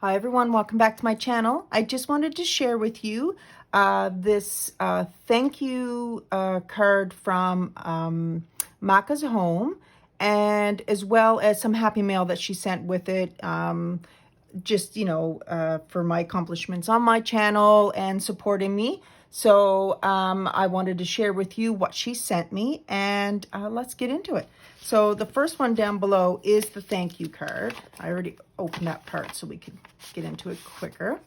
Hi everyone, welcome back to my channel. I just wanted to share with you this thank you card from Makaz Home, and as well as some happy mail that she sent with it, just, for my accomplishments on my channel and supporting me. So I wanted to share with you what she sent me, and let's get into it. So the first one down below is the thank you card. I already opened that part so we could get into it quicker.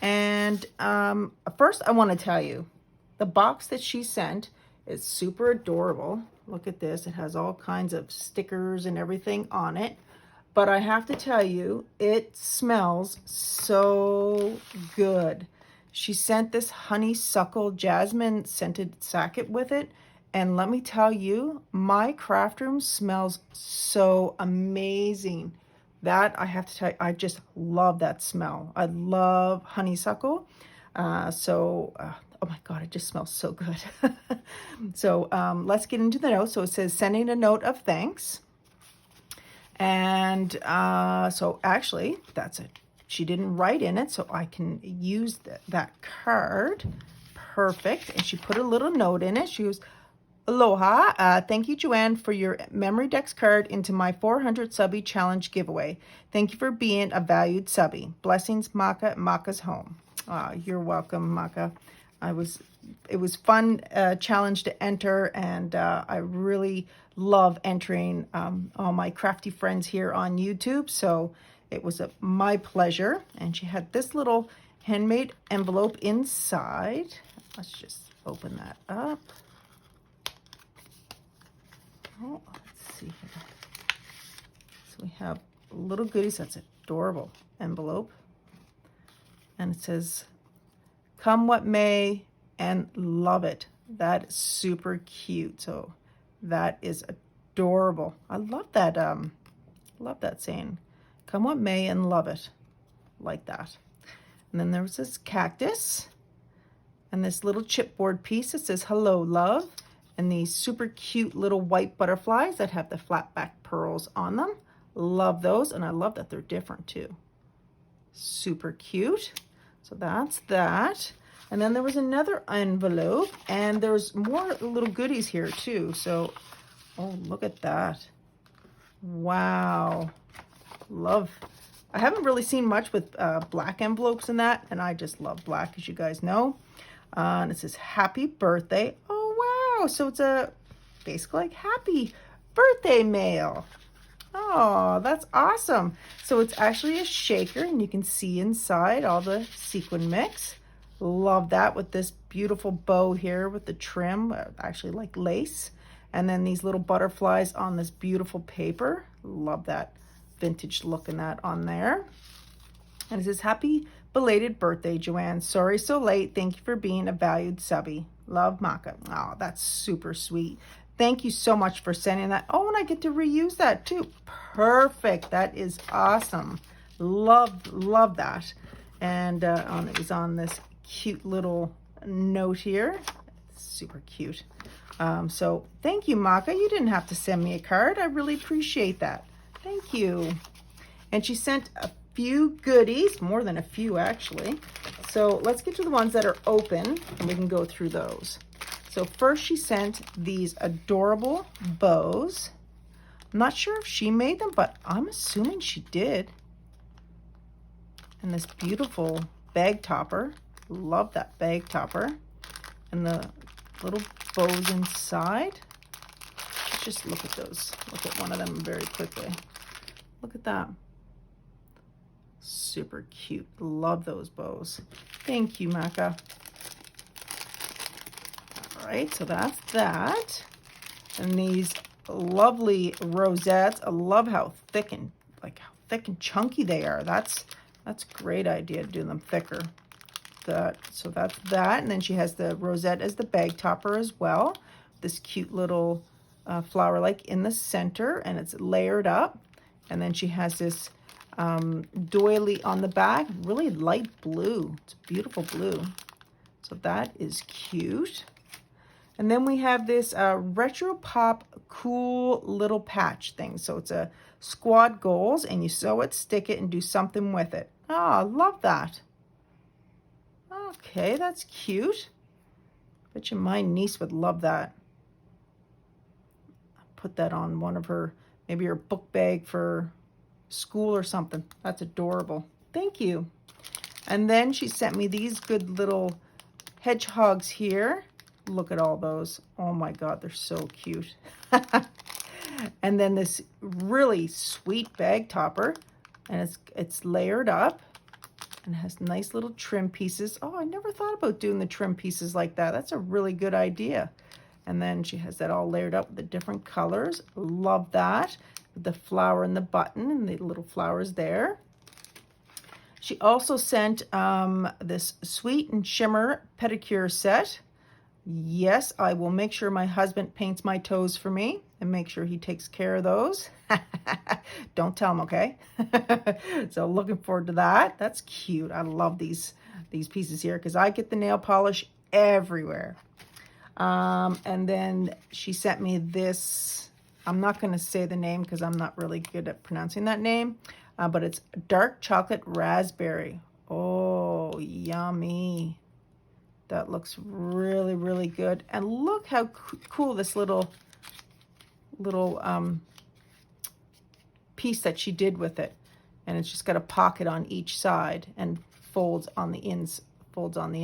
And first I want to tell you, the box that she sent is super adorable. Look at this. It has all kinds of stickers and everything on it. But I have to tell you, it smells so good. She sent this honeysuckle jasmine scented sachet with it. And let me tell you, my craft room smells so amazing. That I have to tell you, I just love that smell. I love honeysuckle. Oh my God, it just smells so good. So let's get into the note. So it says, sending a note of thanks. And so actually, that's it. She didn't write in it, so I can use that card. Perfect. And she put a little note in it. She goes, aloha. Thank you, Joanne, for your Memory Decks card into my 400 subby challenge giveaway. Thank you for being a valued subby. Blessings, Makaz Home. You're welcome, Maka. It was fun challenge to enter, and I really love entering all my crafty friends here on YouTube. So it was my pleasure. And she had this little handmade envelope inside. Let's just open that up. Oh, let's see here. So we have little goodies. That's adorable envelope. And it says, come what may and love it. That is super cute. So that is adorable. I love that saying. Come what may and love it. Like that. And then there was this cactus and this little chipboard piece that says hello love, and these super cute little white butterflies that have the flat back pearls on them. Love those, and I love that they're different too. Super cute. So that's that. And then there was another envelope, and there's more little goodies here too. So, oh, look at that. Wow. Love. I haven't really seen much with black envelopes in that, and I just love black, as you guys know. And it says happy birthday. Oh, wow. So it's basically like happy birthday mail. Oh, that's awesome. So it's actually a shaker, and you can see inside all the sequin mix. Love that, with this beautiful bow here with the trim, actually like lace. And then these little butterflies on this beautiful paper. Love that vintage look in that on there. And it says, happy belated birthday, Joanne. Sorry so late. Thank you for being a valued subby. Love, Maka. Oh, that's super sweet. Thank you so much for sending that. Oh, and I get to reuse that too. Perfect. That is awesome. Love that. And it was on this cute little note here. Super cute. So thank you, Maka. You didn't have to send me a card. I really appreciate that. Thank you. And she sent a few goodies, more than a few actually. So let's get to the ones that are open, and we can go through those. So first she sent these adorable bows. I'm not sure if she made them, but I'm assuming she did. And this beautiful bag topper. Love that bag topper. And the little bows inside. Let's just look at those. Look at one of them very quickly. Look at that. Super cute. Love those bows. Thank you, Maka. All right, so that's that. And these lovely rosettes. I love how thick and chunky they are. That's a great idea to do them thicker. So that's that. And then she has the rosette as the bag topper as well. This cute little flower like in the center, and it's layered up. And then she has this doily on the back, really light blue. It's beautiful blue. So that is cute. And then we have this retro pop cool little patch thing. So it's a squad goals, and you sew it, stick it, and do something with it. Oh, I love that. Okay, that's cute. Bet you my niece would love that. Put that on one of her, maybe her book bag for school or something. That's adorable. Thank you. And then she sent me these good little hedgehogs here. Look at all those. Oh my God, they're so cute. And then this really sweet bag topper, and it's layered up and has nice little trim pieces. Oh, I never thought about doing the trim pieces like that. That's a really good idea. And then she has that all layered up with the different colors. Love that. With the flower and the button and the little flowers there. She also sent this Sweet and Shimmer pedicure set. Yes, I will make sure my husband paints my toes for me and make sure he takes care of those. Don't tell him, okay? So looking forward to that. That's cute. I love these pieces here because I get the nail polish everywhere. And then she sent me this. I'm not going to say the name because I'm not really good at pronouncing that name, but it's dark chocolate raspberry. Oh, yummy. That looks really, really good. And look how cool this little piece that she did with it. And it's just got a pocket on each side and folds on the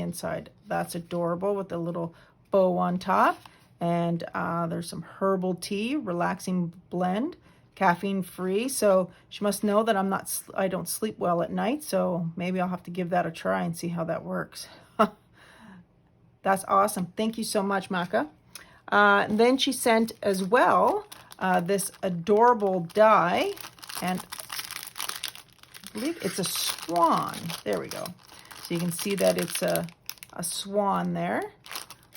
inside. That's adorable with a little bow on top. And there's some herbal tea, relaxing blend, caffeine free. So she must know that I don't sleep well at night. So maybe I'll have to give that a try and see how that works. That's awesome. Thank you so much, Maka. Then she sent as well this adorable die, and I believe it's a swan. There we go. So you can see that it's a swan there.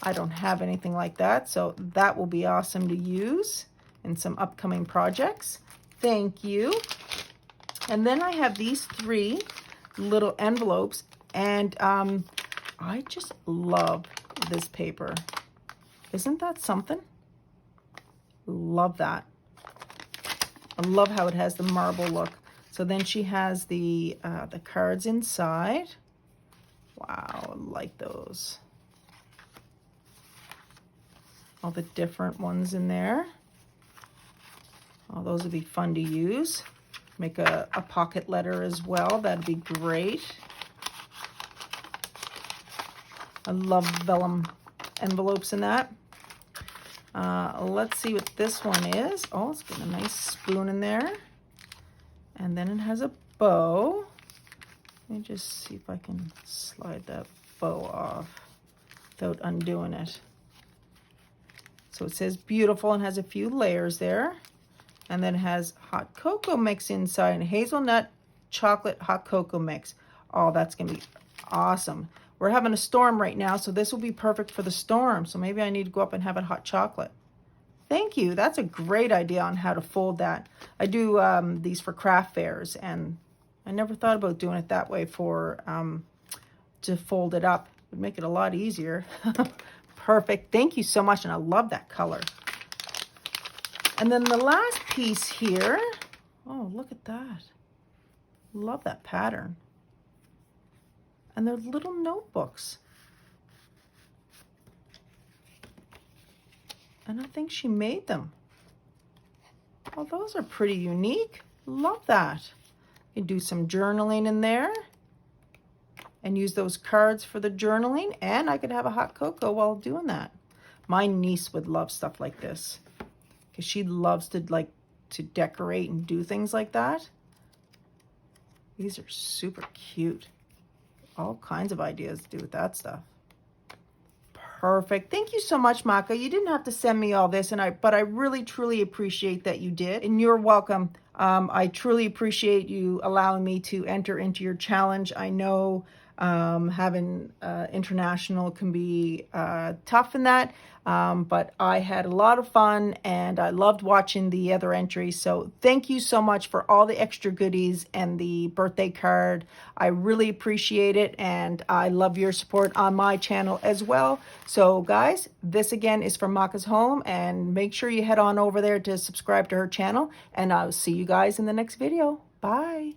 I don't have anything like that, so that will be awesome to use in some upcoming projects. Thank you. And then I have these 3 little envelopes, and I just love this paper. Isn't that something? Love that. I love how it has the marble look. So then she has the cards inside. Wow, I like those. All the different ones in there. Oh, those would be fun to use. Make a pocket letter as well. That'd be great. I love vellum envelopes in that. Let's see what this one is. Oh, it's got a nice spoon in there. And then it has a bow. Let me just see if I can slide that bow off without undoing it. So it says beautiful and has a few layers there. And then it has hot cocoa mix inside and hazelnut chocolate hot cocoa mix. Oh, that's going to be awesome. We're having a storm right now, so this will be perfect for the storm. So maybe I need to go up and have a hot chocolate. Thank you. That's a great idea on how to fold that. I do these for craft fairs, and I never thought about doing it that way for to fold it up. It would make it a lot easier. Perfect. Thank you so much, and I love that color. And then the last piece here. Oh, look at that. Love that pattern. And they're little notebooks. And I think she made them. Oh, those are pretty unique. Love that. You can do some journaling in there and use those cards for the journaling. And I could have a hot cocoa while doing that. My niece would love stuff like this because she loves to decorate and do things like that. These are super cute. All kinds of ideas to do with that stuff. Perfect. Thank you so much, Maka. You didn't have to send me all this, but I really, truly appreciate that you did. And you're welcome. I truly appreciate you allowing me to enter into your challenge. I know having international can be tough in that, but I had a lot of fun and I loved watching the other entries. So thank you so much for all the extra goodies and the birthday card. I really appreciate it, and I love your support on my channel as well. So guys, this again is from Makaz Home, and make sure you head on over there to subscribe to her channel, and I'll see you guys in the next video. Bye.